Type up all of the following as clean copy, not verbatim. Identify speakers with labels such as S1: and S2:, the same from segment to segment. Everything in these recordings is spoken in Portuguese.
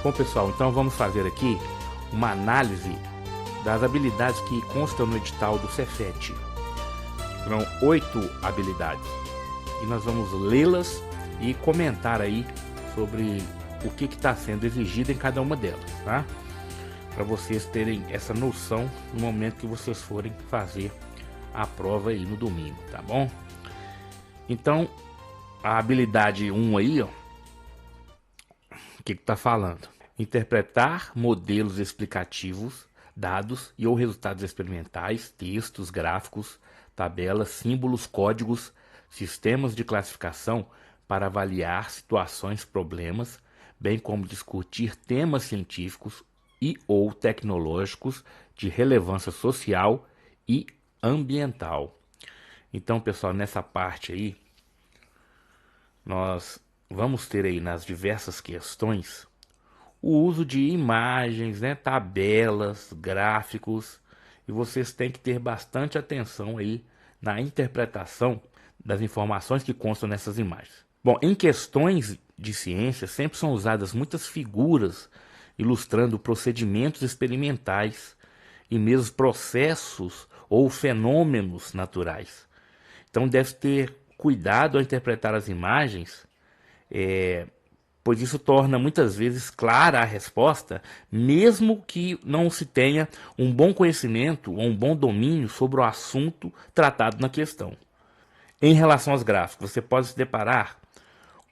S1: Bom, pessoal, então vamos fazer aqui uma análise das habilidades que constam no edital do Cefet. Serão 8 habilidades e nós vamos lê-las e comentar aí sobre o que está sendo exigido em cada uma delas, tá? Para vocês terem essa noção no momento que vocês forem fazer a prova aí no domingo, tá bom? Então, a habilidade 1 aí, ó, o que está falando? Interpretar modelos explicativos, dados e ou resultados experimentais, textos, gráficos, tabelas, símbolos, códigos, sistemas de classificação para avaliar situações, problemas, bem como discutir temas científicos e ou tecnológicos de relevância social e ambiental. Então, pessoal, nessa parte aí, nós vamos ter aí nas diversas questões o uso de imagens, né, tabelas, gráficos, e vocês têm que ter bastante atenção aí na interpretação das informações que constam nessas imagens. Bom, em questões de ciência sempre são usadas muitas figuras ilustrando procedimentos experimentais e mesmo processos ou fenômenos naturais. Então deve ter cuidado ao interpretar as imagens, pois isso torna muitas vezes clara a resposta, mesmo que não se tenha um bom conhecimento ou um bom domínio sobre o assunto tratado na questão. Em relação aos gráficos, você pode se deparar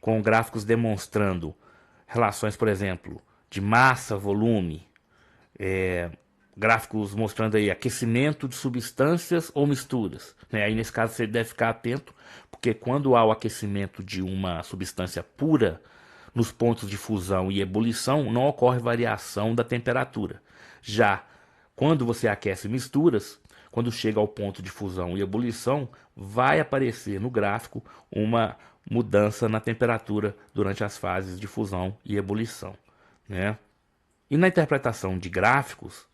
S1: com gráficos demonstrando relações, por exemplo, de massa, volume, gráficos mostrando aí aquecimento de substâncias ou misturas, né? Aí nesse caso você deve ficar atento, porque quando há o aquecimento de uma substância pura, nos pontos de fusão e ebulição não ocorre variação da temperatura. Já quando você aquece misturas, quando chega ao ponto de fusão e ebulição, vai aparecer no gráfico uma mudança na temperatura durante as fases de fusão e ebulição, né? E na interpretação de gráficos,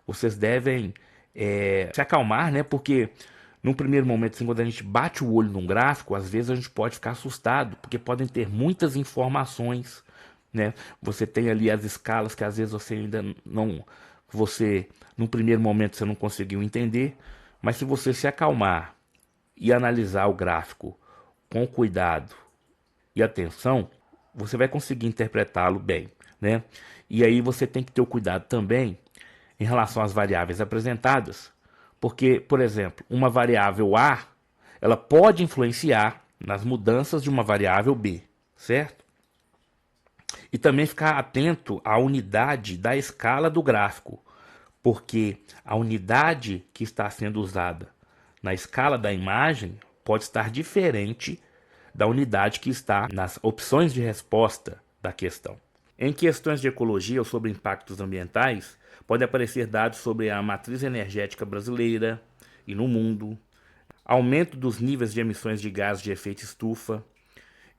S1: vocês devem se acalmar, né? Porque num primeiro momento, assim, quando a gente bate o olho num gráfico, às vezes a gente pode ficar assustado, porque podem ter muitas informações, né? Você tem ali as escalas que às vezes você ainda não, num primeiro momento você não conseguiu entender, mas se você se acalmar e analisar o gráfico com cuidado e atenção, você vai conseguir interpretá-lo bem, né? E aí você tem que ter o cuidado também em relação às variáveis apresentadas, porque, por exemplo, uma variável A, ela pode influenciar nas mudanças de uma variável B, certo? E também ficar atento à unidade da escala do gráfico, porque a unidade que está sendo usada na escala da imagem pode estar diferente da unidade que está nas opções de resposta da questão. Em questões de ecologia ou sobre impactos ambientais, pode aparecer dados sobre a matriz energética brasileira e no mundo, aumento dos níveis de emissões de gases de efeito estufa,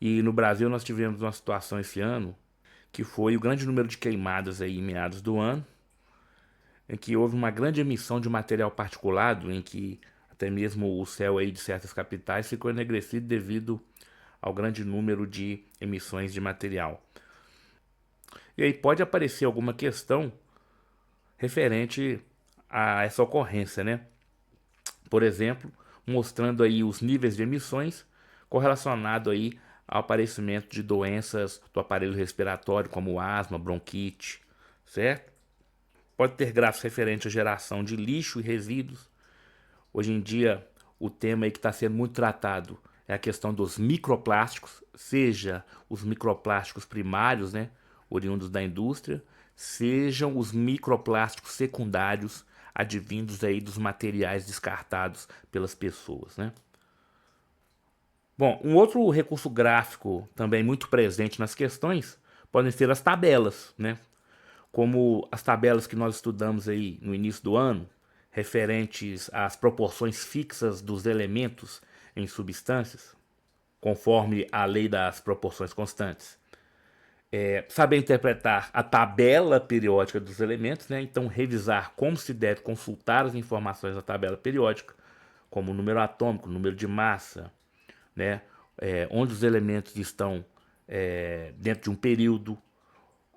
S1: e no Brasil nós tivemos uma situação esse ano que foi o grande número de queimadas aí em meados do ano, em que houve uma grande emissão de material particulado, em que até mesmo o céu aí de certas capitais ficou enegrecido devido ao grande número de emissões de material. E aí pode aparecer alguma questão referente a essa ocorrência, né? Por exemplo, mostrando aí os níveis de emissões correlacionado aí ao aparecimento de doenças do aparelho respiratório, como asma, bronquite, certo? Pode ter gráficos referentes à geração de lixo e resíduos. Hoje em dia, o tema aí que está sendo muito tratado é a questão dos microplásticos, seja os microplásticos primários, né, oriundos da indústria, sejam os microplásticos secundários advindos aí dos materiais descartados pelas pessoas, né? Bom, um outro recurso gráfico também muito presente nas questões podem ser as tabelas, né? Como as tabelas que nós estudamos aí no início do ano, referentes às proporções fixas dos elementos em substâncias, conforme a lei das proporções constantes. Saber interpretar a tabela periódica dos elementos, né? Então revisar como se deve consultar as informações da tabela periódica, como o número atômico, o número de massa, né? Onde os elementos estão dentro de um período,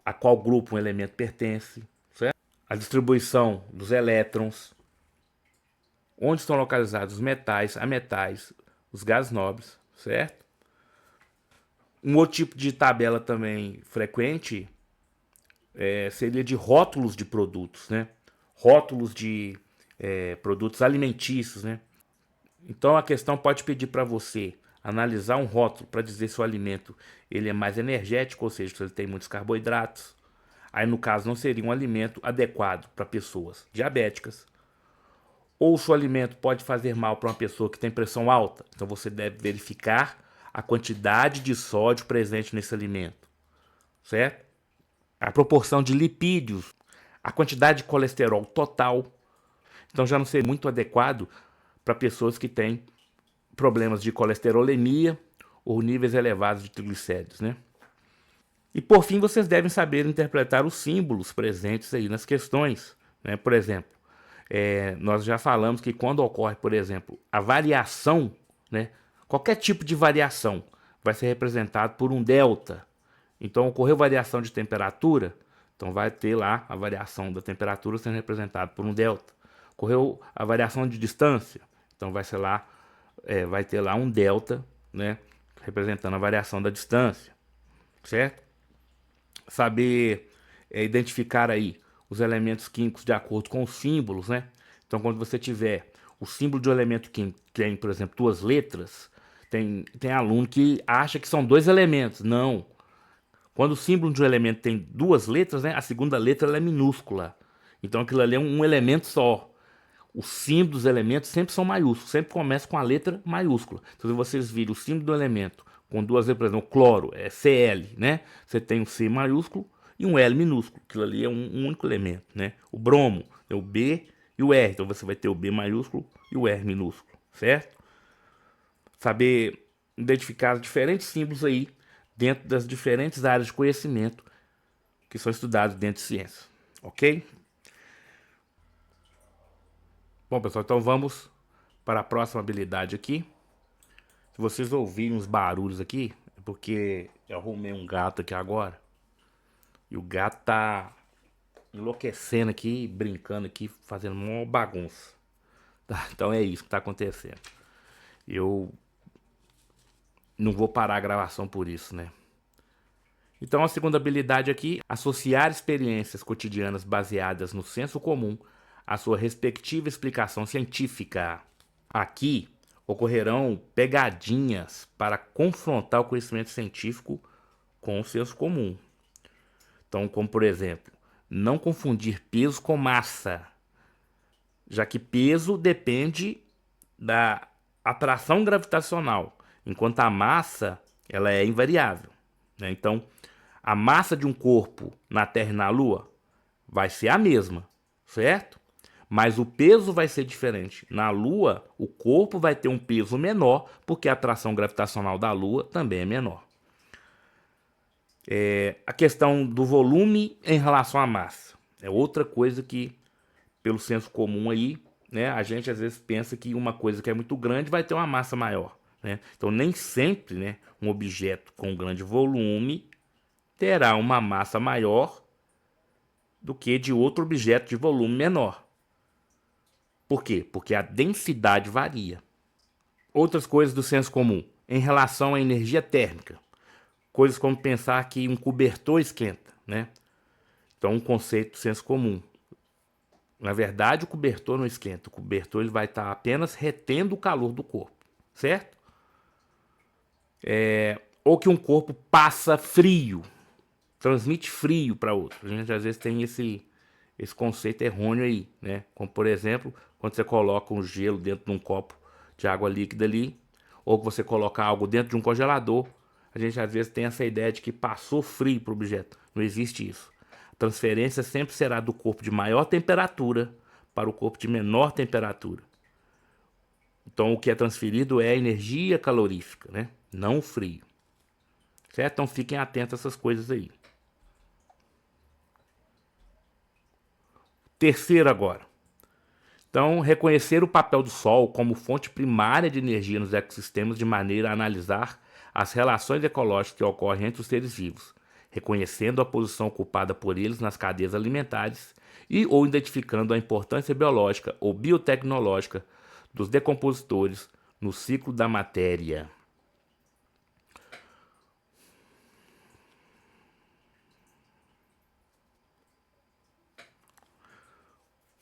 S1: a qual grupo um elemento pertence, certo? A distribuição dos elétrons, onde estão localizados os metais, ametais, os gases nobres, certo? Um outro tipo de tabela também frequente seria de rótulos de produtos, né? Rótulos de produtos alimentícios, né? Então a questão pode pedir para você analisar um rótulo para dizer se o alimento ele é mais energético, ou seja, se ele tem muitos carboidratos. Aí no caso não seria um alimento adequado para pessoas diabéticas. Ou se o alimento pode fazer mal para uma pessoa que tem pressão alta. Então você deve verificar a quantidade de sódio presente nesse alimento, certo? A proporção de lipídios, a quantidade de colesterol total. Então já não seria muito adequado para pessoas que têm problemas de colesterolemia ou níveis elevados de triglicéridos, né? E por fim, vocês devem saber interpretar os símbolos presentes aí nas questões, né? Por exemplo, nós já falamos que quando ocorre, por exemplo, a variação, né? Qualquer tipo de variação vai ser representado por um delta. Então, ocorreu variação de temperatura, então vai ter lá a variação da temperatura sendo representada por um delta. Ocorreu a variação de distância, então vai ter lá um delta, né, representando a variação da distância, certo? Saber identificar aí os elementos químicos de acordo com os símbolos, né? Então, quando você tiver o símbolo de um elemento químico que tem, por exemplo, duas letras, tem aluno que acha que são dois elementos. Não. Quando o símbolo de um elemento tem duas letras, né, a segunda letra ela é minúscula. Então aquilo ali é um elemento só. Os símbolos dos elementos sempre são maiúsculos, sempre começa com a letra maiúscula. Então se vocês virem o símbolo do elemento com duas letras, por exemplo, o cloro é Cl, né? Você tem um C maiúsculo e um L minúsculo. Aquilo ali é um único elemento, né? O bromo é o B e o R. Então você vai ter o B maiúsculo e o R minúsculo, certo? Saber identificar os diferentes símbolos aí dentro das diferentes áreas de conhecimento que são estudados dentro de ciência, ok? Bom, pessoal, então vamos para a próxima habilidade aqui. Se vocês ouvirem uns barulhos aqui, é porque eu arrumei um gato aqui agora. E o gato tá enlouquecendo aqui, brincando aqui, fazendo uma bagunça. Tá? Então é isso que tá acontecendo. Eu não vou parar a gravação por isso, né? Então a segunda habilidade aqui, associar experiências cotidianas baseadas no senso comum à sua respectiva explicação científica. Aqui ocorrerão pegadinhas para confrontar o conhecimento científico com o senso comum. Então, como por exemplo, não confundir peso com massa, já que peso depende da atração gravitacional, enquanto a massa ela é invariável, né? Então, a massa de um corpo na Terra e na Lua vai ser a mesma, certo? Mas o peso vai ser diferente. Na Lua, o corpo vai ter um peso menor, porque a atração gravitacional da Lua também é menor. A questão do volume em relação à massa é outra coisa que, pelo senso comum aí, né, a gente às vezes pensa que uma coisa que é muito grande vai ter uma massa maior, né? Então nem sempre, né, um objeto com grande volume terá uma massa maior do que de outro objeto de volume menor. Por quê? Porque a densidade varia. Outras coisas do senso comum em relação à energia térmica. Coisas como pensar que um cobertor esquenta, né? Então, um conceito do senso comum. Na verdade, o cobertor não esquenta. O cobertor ele vai estar apenas retendo o calor do corpo, certo? Ou que um corpo passa frio, transmite frio para outro. A gente às vezes tem esse conceito errôneo aí, né? Como por exemplo, quando você coloca um gelo dentro de um copo de água líquida ali, ou que você coloca algo dentro de um congelador, a gente às vezes tem essa ideia de que passou frio para o objeto. Não existe isso. A transferência sempre será do corpo de maior temperatura para o corpo de menor temperatura. Então o que é transferido é a energia calorífica, né? Não o frio. Certo? Então fiquem atentos a essas coisas aí. Terceiro agora. Então, reconhecer o papel do Sol como fonte primária de energia nos ecossistemas de maneira a analisar as relações ecológicas que ocorrem entre os seres vivos, reconhecendo a posição ocupada por eles nas cadeias alimentares e ou identificando a importância biológica ou biotecnológica dos decompositores no ciclo da matéria.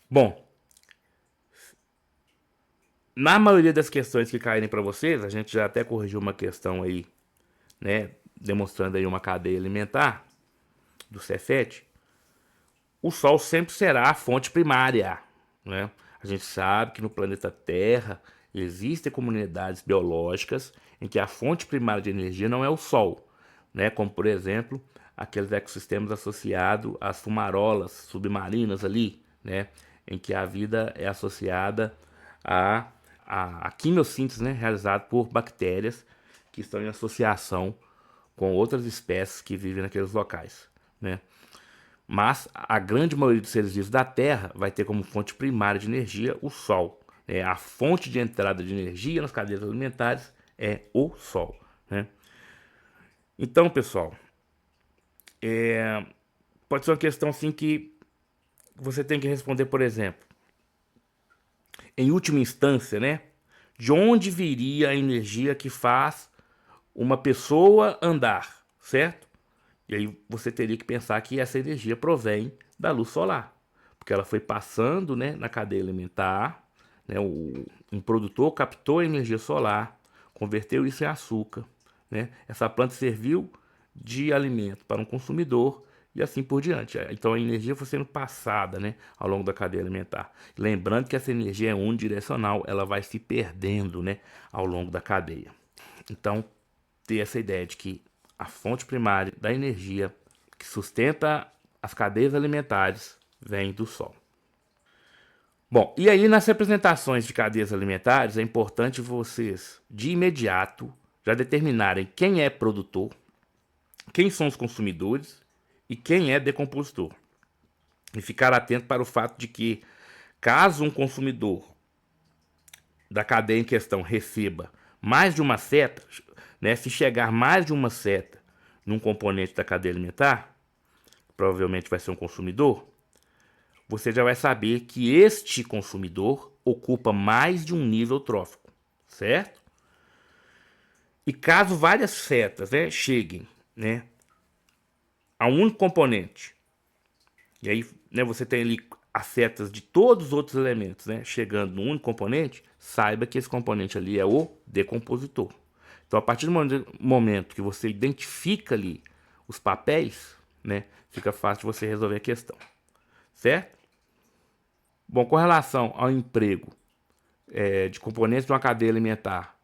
S1: Bom, na maioria das questões que caírem para vocês, a gente já até corrigiu uma questão aí, né, demonstrando aí uma cadeia alimentar do Cefet. O Sol sempre será a fonte primária, né? A gente sabe que no planeta Terra existem comunidades biológicas em que a fonte primária de energia não é o Sol, né? Como, por exemplo, aqueles ecossistemas associados às fumarolas submarinas ali, né? Em que a vida é associada à, à quimiossíntese, né? Realizada por bactérias que estão em associação com outras espécies que vivem naqueles locais, né? Mas a grande maioria dos seres vivos da Terra vai ter como fonte primária de energia o Sol, né? A fonte de entrada de energia nas cadeias alimentares é o Sol, né? Então, pessoal, pode ser uma questão assim que você tem que responder, por exemplo, em última instância, né? De onde viria a energia que faz uma pessoa andar, certo? E aí você teria que pensar que essa energia provém da luz solar, porque ela foi passando, né, na cadeia alimentar, né, um produtor captou a energia solar, converteu isso em açúcar, né? Essa planta serviu de alimento para um consumidor e assim por diante. Então a energia foi sendo passada, né, ao longo da cadeia alimentar. Lembrando que essa energia é unidirecional, ela vai se perdendo, né, ao longo da cadeia. Então, ter essa ideia de que a fonte primária da energia que sustenta as cadeias alimentares vem do Sol. Bom, e aí nas representações de cadeias alimentares é importante vocês, de imediato, já determinarem quem é produtor, quem são os consumidores e quem é decompositor. E ficar atento para o fato de que, caso um consumidor da cadeia em questão receba mais de uma seta, né, se chegar mais de uma seta num componente da cadeia alimentar, provavelmente vai ser um consumidor, você já vai saber que este consumidor ocupa mais de um nível trófico, certo? E caso várias setas, né, cheguem, né, a um único componente, e aí, né, você tem ali as setas de todos os outros elementos, né, chegando no único componente, saiba que esse componente ali é o decompositor. Então, a partir do momento que você identifica ali os papéis, né, fica fácil de você resolver a questão, certo? Bom, com relação ao emprego de componentes de uma cadeia alimentar,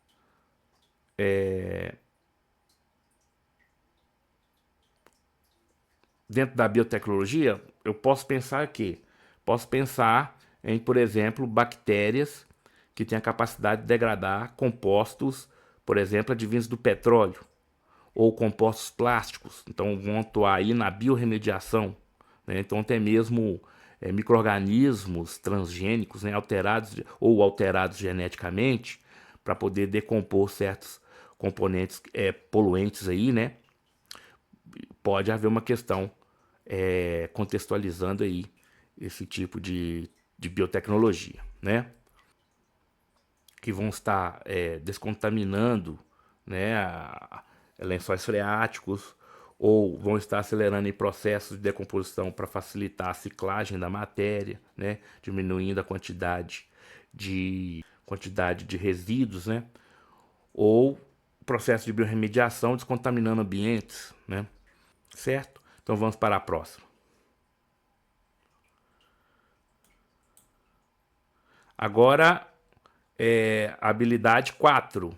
S1: dentro da biotecnologia, eu posso pensar que posso pensar em, por exemplo, bactérias que têm a capacidade de degradar compostos, por exemplo, advindos do petróleo ou compostos plásticos. Então vão atuar aí na biorremediação, né? Então até mesmo micro-organismos transgênicos, né, alterados ou alterados geneticamente para poder decompor certos componentes poluentes aí, né? Pode haver uma questão contextualizando aí esse tipo de biotecnologia, né? Que vão estar descontaminando, né, lençóis freáticos ou vão estar acelerando em processos de decomposição para facilitar a ciclagem da matéria, né, diminuindo a quantidade de resíduos, né, ou processo de biorremediação descontaminando ambientes, né, certo? Então vamos para a próxima. Agora, a habilidade 4.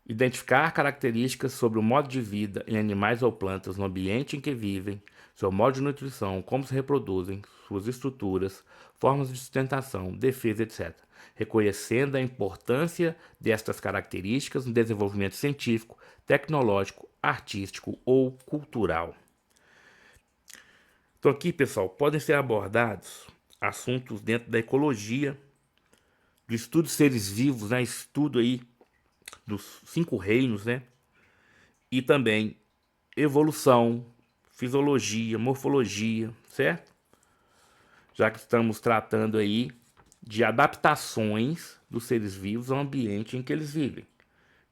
S1: Identificar características sobre o modo de vida em animais ou plantas no ambiente em que vivem, seu modo de nutrição, como se reproduzem, suas estruturas, formas de sustentação, defesa, etc., reconhecendo a importância destas características no desenvolvimento científico, tecnológico, artístico ou cultural. Então aqui, pessoal, podem ser abordados assuntos dentro da ecologia, do estudo de seres vivos, né? Estudo aí dos 5 reinos, né? E também evolução, fisiologia, morfologia, certo? Já que estamos tratando aí de adaptações dos seres vivos ao ambiente em que eles vivem.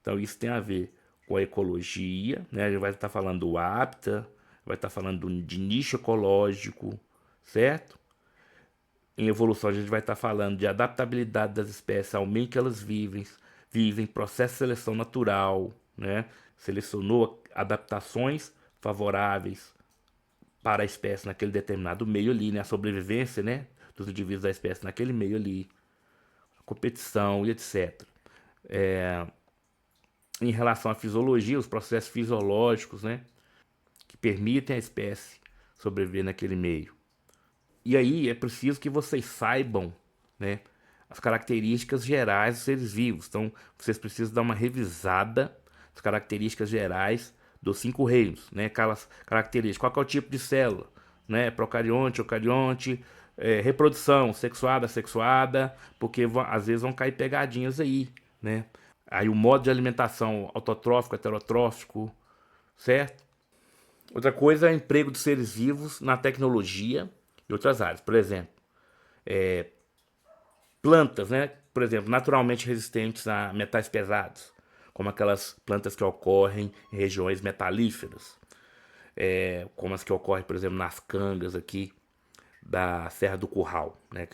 S1: Então isso tem a ver com a ecologia, né? A gente vai estar falando do hábitat, vai estar falando de nicho ecológico, certo? Em evolução a gente vai estar falando de adaptabilidade das espécies ao meio que elas vivem processo de seleção natural, né? Selecionou adaptações favoráveis para a espécie naquele determinado meio ali, né? A sobrevivência, né? Dos indivíduos da espécie naquele meio ali, a competição e etc. Em relação à fisiologia, os processos fisiológicos, né? Que permitem a espécie sobreviver naquele meio. E aí é preciso que vocês saibam, né? As características gerais dos seres vivos. Então, vocês precisam dar uma revisada nas características gerais dos cinco reinos, né? Aquelas características. Qual que é o tipo de célula, né? Procarionte, eucarionte, reprodução, sexuada, assexuada, porque às vezes vão cair pegadinhas aí, né? Aí o modo de alimentação autotrófico, heterotrófico, certo? Outra coisa é o emprego dos seres vivos na tecnologia e outras áreas. Por exemplo, plantas, né? Por exemplo, naturalmente resistentes a metais pesados, como aquelas plantas que ocorrem em regiões metalíferas, como as que ocorrem, por exemplo, nas cangas aqui da Serra do Curral, né?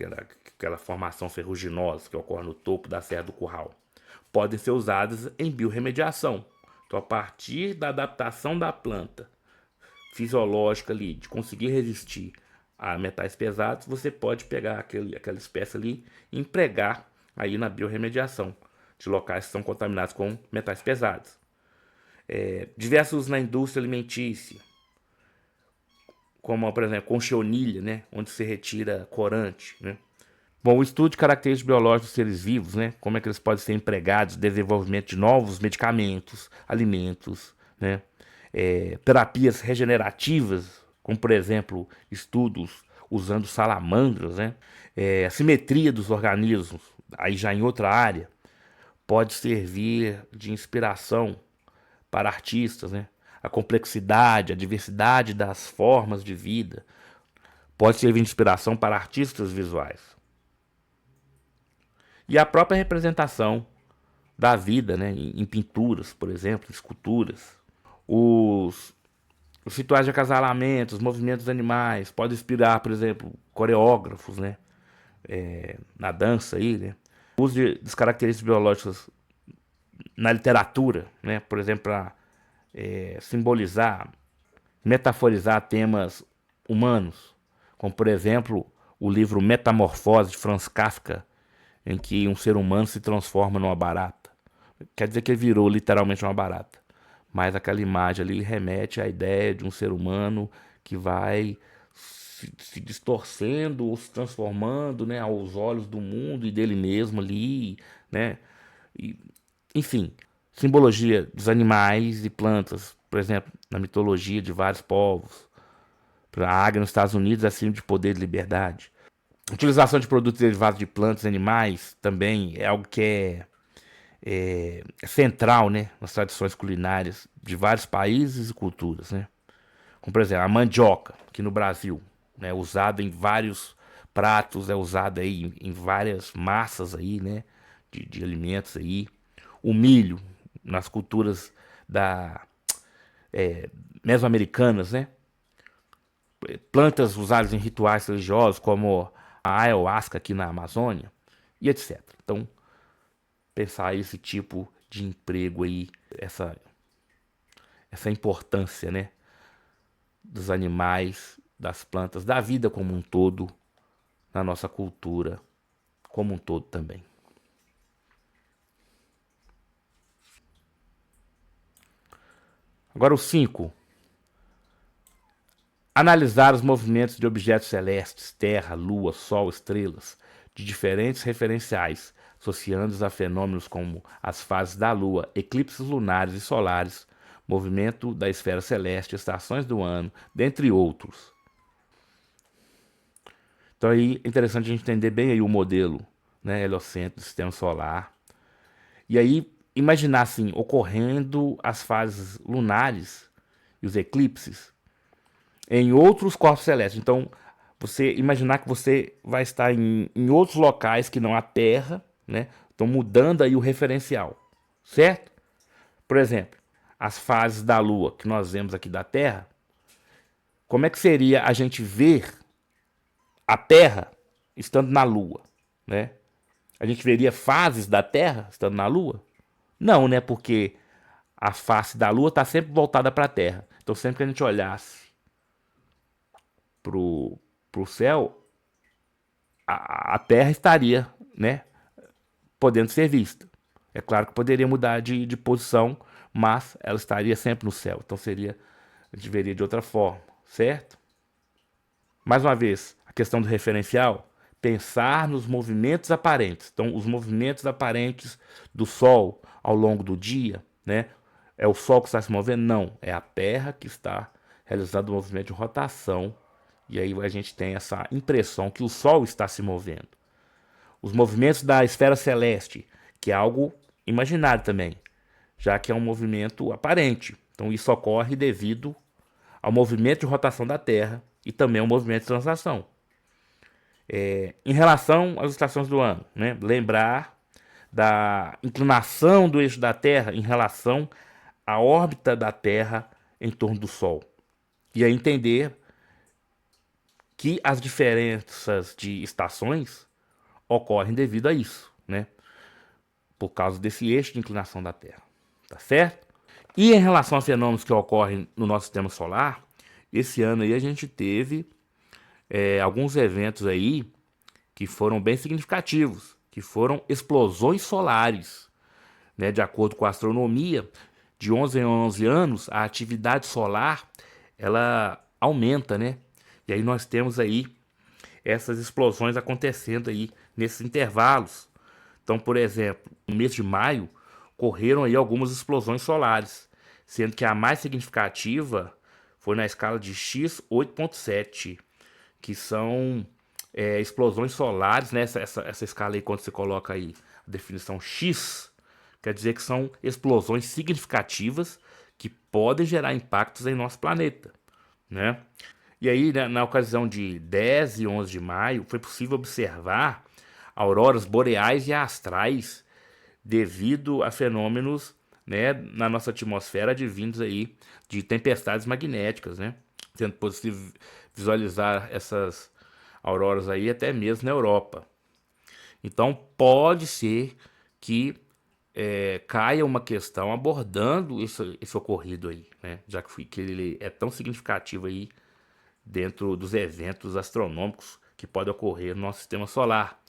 S1: Aquela formação ferruginosa que ocorre no topo da Serra do Curral. Podem ser usadas em biorremediação. Então, a partir da adaptação da planta fisiológica ali, de conseguir resistir a metais pesados, você pode pegar aquela espécie ali e empregar aí na biorremediação de locais que são contaminados com metais pesados. Diversos na indústria alimentícia, como por exemplo concheonilha, né, onde se retira corante, né. Bom, o estudo de características biológicas dos seres vivos, né, como é que eles podem ser empregados no desenvolvimento de novos medicamentos, alimentos, né, terapias regenerativas, como por exemplo estudos usando salamandras, né, a simetria dos organismos, aí já em outra área, pode servir de inspiração para artistas, né, a complexidade, a diversidade das formas de vida pode servir de inspiração para artistas visuais. E a própria representação da vida, né, em pinturas, por exemplo, em esculturas. Os, os rituais de acasalamento, os movimentos animais, pode inspirar, por exemplo, coreógrafos, né, na dança aí, né. O uso das características biológicas na literatura, né, por exemplo, para simbolizar, metaforizar temas humanos, como por exemplo o livro Metamorfose de Franz Kafka, em que um ser humano se transforma numa barata. Quer dizer que ele virou literalmente uma barata, mas aquela imagem ali remete à ideia de um ser humano que vai se distorcendo ou se transformando, né, aos olhos do mundo e dele mesmo ali, né? E, enfim, simbologia dos animais e plantas, por exemplo, na mitologia de vários povos. A águia nos Estados Unidos é símbolo de poder e de liberdade. A utilização de produtos derivados de plantas e animais também é algo que é central, né, nas tradições culinárias de vários países e culturas, né? Como, por exemplo, a mandioca, que no Brasil, né, é usada em vários pratos, é usada aí em várias massas aí, né, de alimentos aí. O milho, nas culturas da mesoamericanas, né? Plantas usadas em rituais religiosos, como a ayahuasca aqui na Amazônia, e etc. Então, pensar esse tipo de emprego aí, essa importância, né, dos animais, das plantas, da vida como um todo, na nossa cultura como um todo também. Agora o 5. Analisar os movimentos de objetos celestes, Terra, Lua, Sol, estrelas, de diferentes referenciais, associando-os a fenômenos como as fases da Lua, eclipses lunares e solares, movimento da esfera celeste, estações do ano, dentre outros. Então aí é interessante a gente entender bem aí o modelo, né, heliocêntrico do sistema solar. E aí imaginar assim, ocorrendo as fases lunares e os eclipses em outros corpos celestes. Então, você imaginar que você vai estar em outros locais que não a Terra, né? Então, mudando aí o referencial, certo? Por exemplo, as fases da Lua que nós vemos aqui da Terra, como é que seria a gente ver a Terra estando na Lua, né? A gente veria fases da Terra estando na Lua? Não, né? Porque a face da Lua está sempre voltada para a Terra. Então, sempre que a gente olhasse pro, pro céu, a Terra estaria, né, podendo ser vista. É claro que poderia mudar de posição, mas ela estaria sempre no céu. Então seria, a gente veria de outra forma, certo? Mais uma vez, a questão do referencial, pensar nos movimentos aparentes. Então, os movimentos aparentes do Sol ao longo do dia, né? É o Sol que está se movendo? Não, é a Terra que está realizando o movimento de rotação. E aí a gente tem essa impressão que o Sol está se movendo. Os movimentos da esfera celeste, que é algo imaginário também, já que é um movimento aparente. Então isso ocorre devido ao movimento de rotação da Terra e também ao movimento de translação. Em relação às estações do ano, né? Lembrar da inclinação do eixo da Terra em relação à órbita da Terra em torno do Sol. E aí entender que as diferenças de estações ocorrem devido a isso, né? Por causa desse eixo de inclinação da Terra, tá certo? E em relação a fenômenos que ocorrem no nosso sistema solar, esse ano aí a gente teve alguns eventos aí que foram bem significativos, que foram explosões solares, né? De acordo com a astronomia, de 11 em 11 anos, a atividade solar, ela aumenta, né? E aí nós temos aí essas explosões acontecendo aí nesses intervalos. Então, por exemplo, no mês de maio, ocorreram aí algumas explosões solares, sendo que a mais significativa foi na escala de X 8.7, que são explosões solares, né? Essa escala aí, quando você coloca aí a definição X, quer dizer que são explosões significativas que podem gerar impactos em nosso planeta, né? E aí, né, na ocasião de 10 e 11 de maio, foi possível observar auroras boreais e astrais devido a fenômenos, né, na nossa atmosfera advindos aí de tempestades magnéticas, né? Sendo possível visualizar essas auroras aí até mesmo na Europa. Então pode ser que caia uma questão abordando esse ocorrido aí, né? Já que ele é tão significativo aí dentro dos eventos astronômicos que podem ocorrer no nosso sistema solar.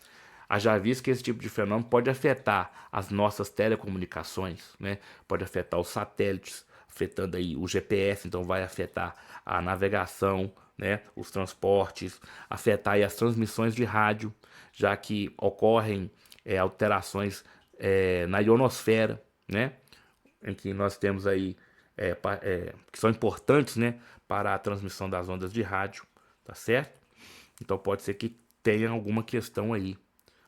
S1: Haja visto que esse tipo de fenômeno pode afetar as nossas telecomunicações, né? Pode afetar os satélites, afetando aí o GPS, então vai afetar a navegação, né? Os transportes, afetar aí as transmissões de rádio, já que ocorrem alterações na ionosfera, né? Em que nós temos aí que são importantes, né, para a transmissão das ondas de rádio, tá certo? Então pode ser que tenha alguma questão aí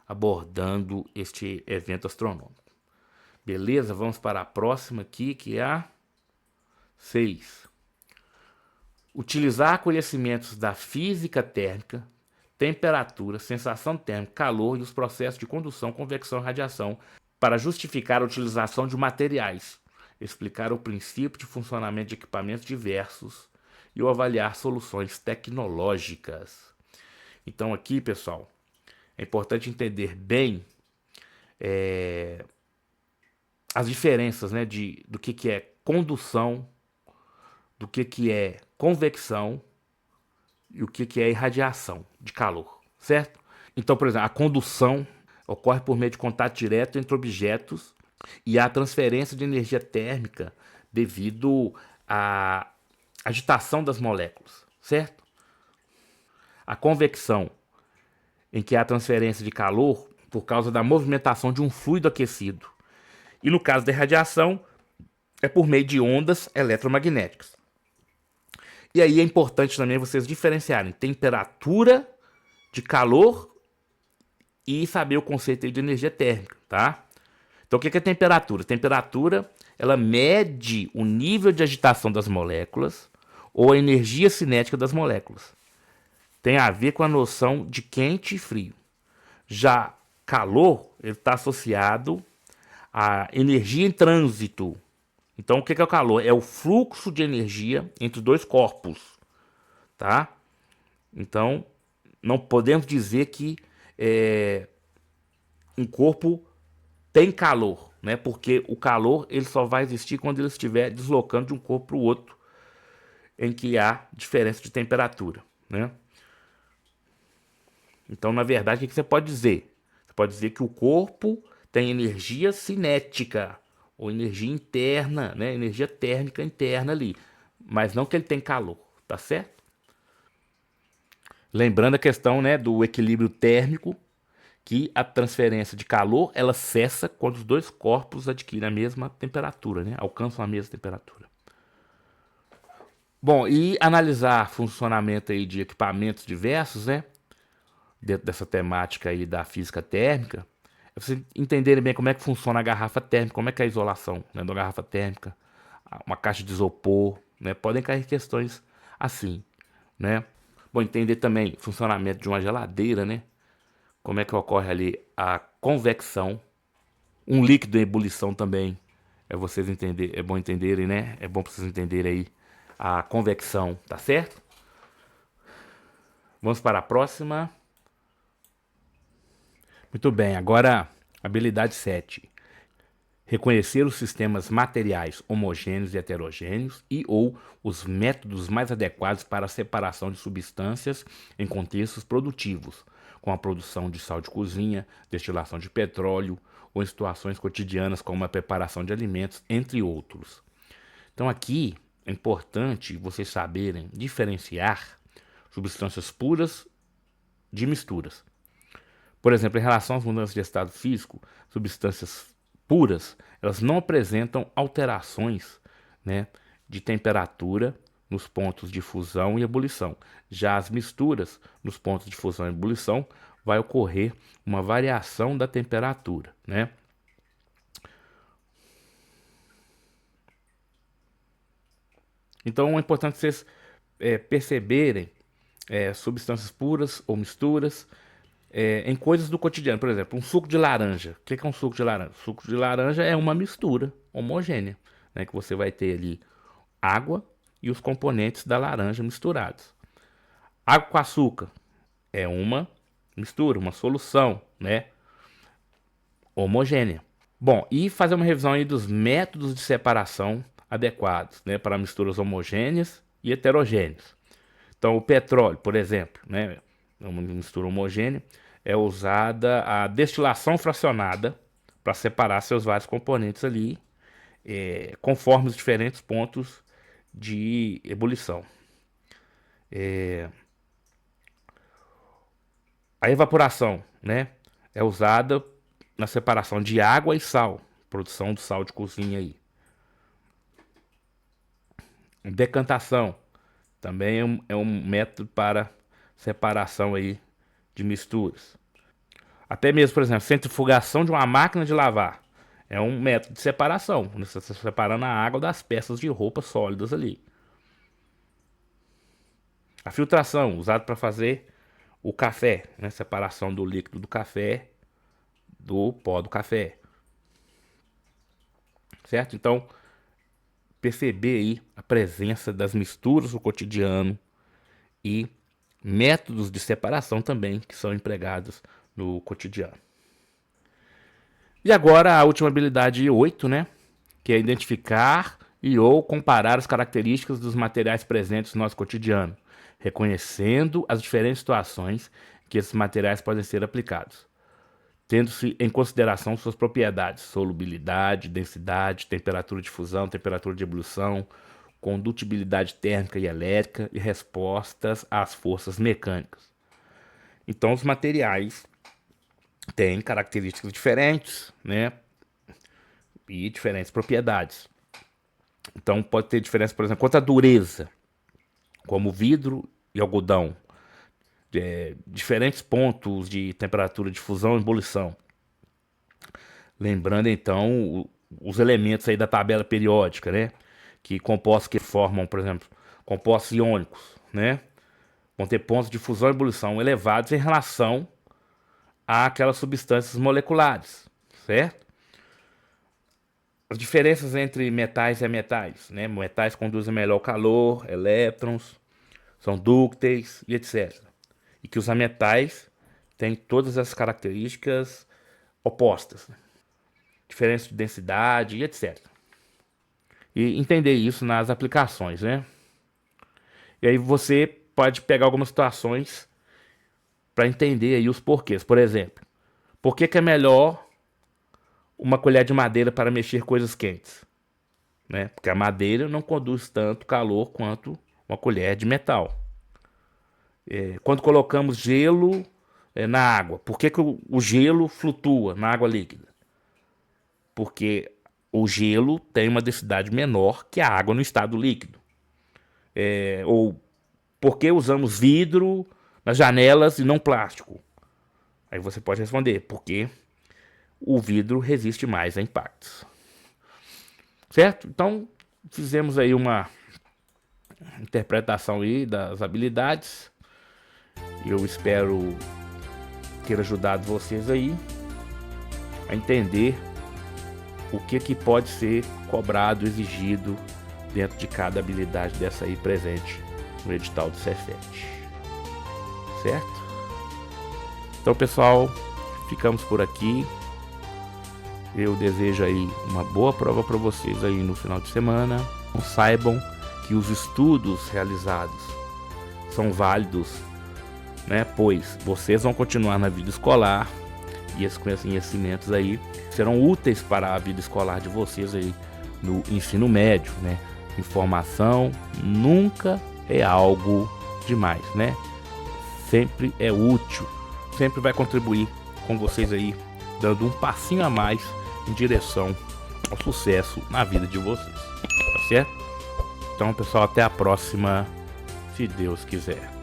S1: abordando este evento astronômico. Beleza? Vamos para a próxima aqui, que é a 6. Utilizar conhecimentos da física térmica, temperatura, sensação térmica, calor e os processos de condução, convecção e radiação para justificar a utilização de materiais, explicar o princípio de funcionamento de equipamentos diversos e avaliar soluções tecnológicas. Então aqui, pessoal, é importante entender bem as diferenças, né, do que é condução, do que é convecção e o que é irradiação de calor, certo? Então, por exemplo, a condução ocorre por meio de contato direto entre objetos e a transferência de energia térmica devido à agitação das moléculas, certo? A convecção, em que há transferência de calor por causa da movimentação de um fluido aquecido. E no caso da irradiação, é por meio de ondas eletromagnéticas. E aí é importante também vocês diferenciarem temperatura de calor e saber o conceito aí de energia térmica, tá? Então, o que é temperatura? Temperatura, ela mede o nível de agitação das moléculas ou a energia cinética das moléculas. Tem a ver com a noção de quente e frio. Já calor, ele está associado à energia em trânsito. Então, o que é o calor? É o fluxo de energia entre dois corpos, tá? Então, não podemos dizer que um corpo tem calor, né? Porque o calor ele só vai existir quando ele estiver deslocando de um corpo para o outro, em que há diferença de temperatura, né? Então, na verdade, o que você pode dizer? Você pode dizer que o corpo tem energia cinética, ou energia interna, né? Energia térmica interna ali, mas não que ele tem calor, tá certo? Lembrando a questão, né, do equilíbrio térmico, que a transferência de calor ela cessa quando os dois corpos adquirem a mesma temperatura, né? Alcançam a mesma temperatura. Bom, e analisar funcionamento aí de equipamentos diversos, né? Dentro dessa temática aí da física térmica, é vocês entenderem bem como é que funciona a garrafa térmica, como é que é a isolação, né, da garrafa térmica, uma caixa de isopor, né? Podem cair questões assim, né? Bom, entender também o funcionamento de uma geladeira, né? Como é que ocorre ali a convecção, um líquido em ebulição também. É bom entenderem, né? É bom para vocês entenderem aí a convecção, tá certo? Vamos para a próxima. Muito bem, agora habilidade 7. Reconhecer os sistemas materiais homogêneos e heterogêneos e ou os métodos mais adequados para a separação de substâncias em contextos produtivos, com a produção de sal de cozinha, destilação de petróleo ou em situações cotidianas como a preparação de alimentos, entre outros. Então aqui é importante vocês saberem diferenciar substâncias puras de misturas. Por exemplo, em relação às mudanças de estado físico, substâncias puras, elas não apresentam alterações, né, de temperatura nos pontos de fusão e ebulição. Já as misturas, nos pontos de fusão e ebulição, vai ocorrer uma variação da temperatura, né? Então é importante vocês perceberem substâncias puras ou misturas em coisas do cotidiano. Por exemplo, um suco de laranja. O que é um suco de laranja? Suco de laranja é uma mistura homogênea, né, que você vai ter ali água e os componentes da laranja misturados. Água com açúcar é uma mistura, uma solução, né, homogênea. Bom, e fazer uma revisão aí dos métodos de separação adequados, né, para misturas homogêneas e heterogêneas. Então, o petróleo, por exemplo, né, é uma mistura homogênea, é usada a destilação fracionada para separar seus vários componentes ali, conforme os diferentes pontos de ebulição. A evaporação, né, é usada na separação de água e sal, produção do sal de cozinha aí. Decantação também é um método para separação aí de misturas. Até mesmo, por exemplo, centrifugação de uma máquina de lavar é um método de separação. Você está separando a água das peças de roupa sólidas ali. A filtração, usada para fazer o café, né? Separação do líquido do café do pó do café. Certo? Então, perceber aí a presença das misturas no cotidiano e métodos de separação também que são empregados no cotidiano. E agora a última habilidade 8, né? Que é identificar e ou comparar as características dos materiais presentes no nosso cotidiano, reconhecendo as diferentes situações que esses materiais podem ser aplicados, tendo-se em consideração suas propriedades, solubilidade, densidade, temperatura de fusão, temperatura de ebulição, condutibilidade térmica e elétrica e respostas às forças mecânicas. Então, os materiais têm características diferentes, né? E diferentes propriedades. Então, pode ter diferença, por exemplo, quanto à dureza, como vidro e algodão, diferentes pontos de temperatura de fusão e ebulição. Lembrando então os elementos aí da tabela periódica, né? Que compostos que formam, por exemplo, compostos iônicos, né? Vão ter pontos de fusão e ebulição elevados em relação àquelas substâncias moleculares, certo? As diferenças entre metais e ametais, né? Metais conduzem melhor calor, elétrons, são dúcteis e etc. E que os ametais têm todas as características opostas, né? Diferença de densidade e etc. E entender isso nas aplicações, né? E aí você pode pegar algumas situações para entender aí os porquês. Por exemplo, por que é melhor uma colher de madeira para mexer coisas quentes? Né? Porque a madeira não conduz tanto calor quanto uma colher de metal. Quando colocamos gelo na água, por que o gelo flutua na água líquida? Porque o gelo tem uma densidade menor que a água no estado líquido. Ou por que usamos vidro nas janelas e não plástico? Aí você pode responder, porque o vidro resiste mais a impactos. Certo? Então, fizemos aí uma interpretação aí das habilidades. Eu espero ter ajudado vocês aí a entender o que pode ser cobrado, exigido dentro de cada habilidade dessa aí presente no edital do Cefet. Certo? Então, pessoal, ficamos por aqui. Eu desejo aí uma boa prova para vocês aí no final de semana. Saibam que os estudos realizados são válidos, né? Pois vocês vão continuar na vida escolar e esses conhecimentos aí serão úteis para a vida escolar de vocês aí no ensino médio, né? Informação nunca é algo demais, né? Sempre é útil, sempre vai contribuir com vocês aí, dando um passinho a mais em direção ao sucesso na vida de vocês, tá certo? Então, pessoal, até a próxima, se Deus quiser.